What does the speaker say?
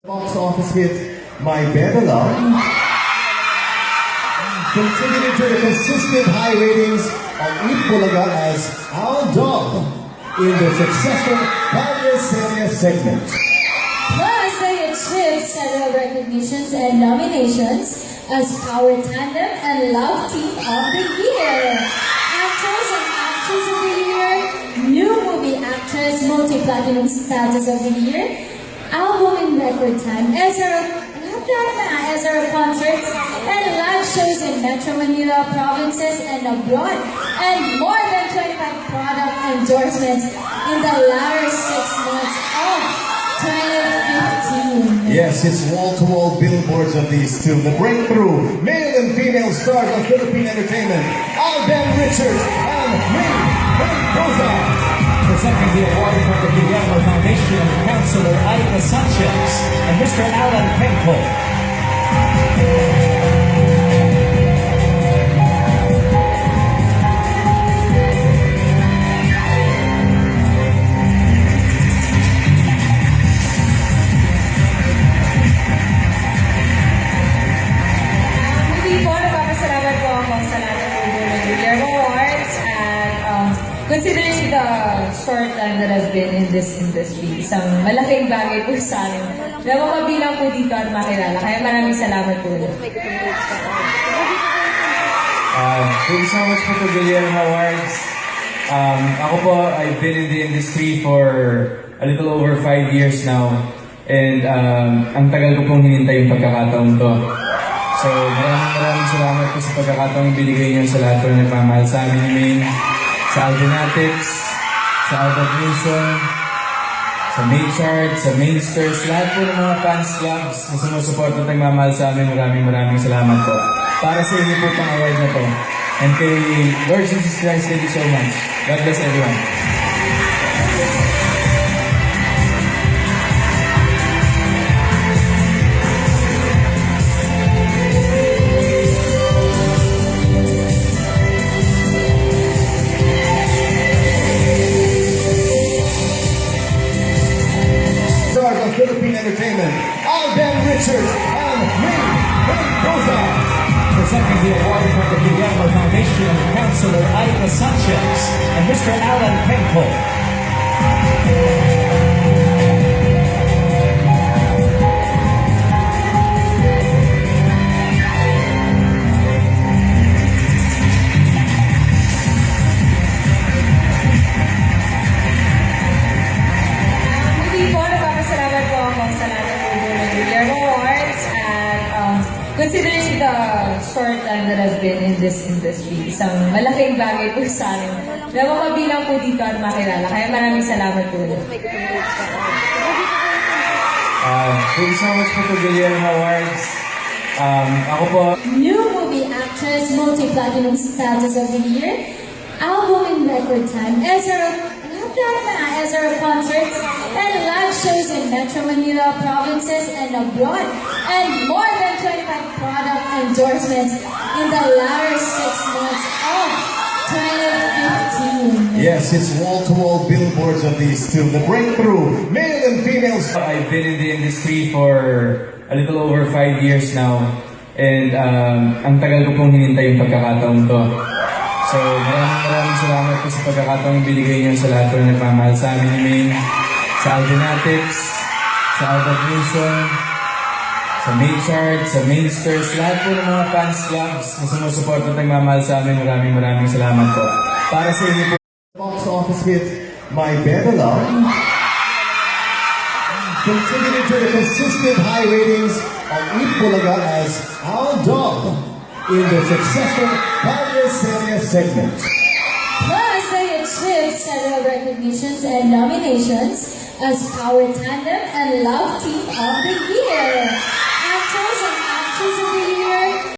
Box office hit My Better Love contributed to the consistent high ratings of Eat Bulaga as Our Dog in the successful Padre Serie segment. Plus, they achieved several recognitions and nominations as Power Tandem and Love Team of the Year, Actors and Actress of the Year, New Movie Actress, Multi-Platinum Status of the Year, Album in Record Time, SRO concerts, and live shows in Metro Manila, provinces, and abroad, and more than 25 product endorsements in the latter 6 months of 2015. Yes, it's wall-to-wall billboards of these two. The breakthrough male and female stars of Philippine entertainment, Alden Richards and May Mendoza. Presenting the award from the Guillermo Foundation, Councilor Aida Sanchez and Mr. Alan Penco. Hindi po, nagpapasalamat po ako sa lahat ng Guillermo Awards and considering the short time that I've been in this industry, isang malaking bagay po sa akin na makabilang po dito at makilala. Kaya maraming salamat po. Thank you so much po to Guillermo Awards. Ako po, I've been in the industry for a little over 5 years now. And ang tagal ko pong hinintay yung pagkakataon to. So maraming salamat po sa pagkakataong binigay niyo sa lahat po na nagmamahal sa amin ni Maine, sa Aldenatics, sa Out of Nation, sa Maychart, sa Mainsters, lahat po ng mga fans clubs na sumusuporta at nagmamahal sa amin. Maraming salamat po. Para sa inyo po itong award na to. And kay Lord Jesus Christ, thank you so much. God bless everyone. Stars of Philippine entertainment, Alden Richards and May Mendoza. Presenting the award from the Guillermo Foundation, Councilor Aida Sanchez and Mr. Alan Penco. Hindi po, nagpapasalamat po ako sa lahat ng Guillermo Awards and considering the short time that I've been in this industry, isang malaking bagay po sa akin na makabilang po dito at makilala. Kaya maraming salamat po. Thank you so much po to Guillermo Awards. Ako po, New Movie Actress, Multi-Platinum Status of the Year, Album in Record Time, SRO concerts, and live shows in Metro Manila, provinces, and abroad, and more than 25 product endorsements in the latter 6 months of 2015. Yes, it's wall-to-wall billboards of these two. The breakthrough male and female stars. I've been in the industry for a little over 5 years now. And ang tagal ko pong hinintay yung pagkakataon to. So maraming salamat po sa pagkakataong binigay niyo sa lahat po na nagmamahal sa amin ni Maine, sa Aldenatics, sa Out of Nation, sa Maychart, sa Mainsters, lahat po ng mga fans clubs na sumusuporta at nagmamahal sa amin. Maraming salamat po. Para sa inyo po. Box office hit My Better Love contributed to the consistent high ratings of Eat Bulaga as Our Dog in the successful Padre Serie segment. Plus, they achieved several recognitions and nominations as Power Tandem and Love Team of the Year,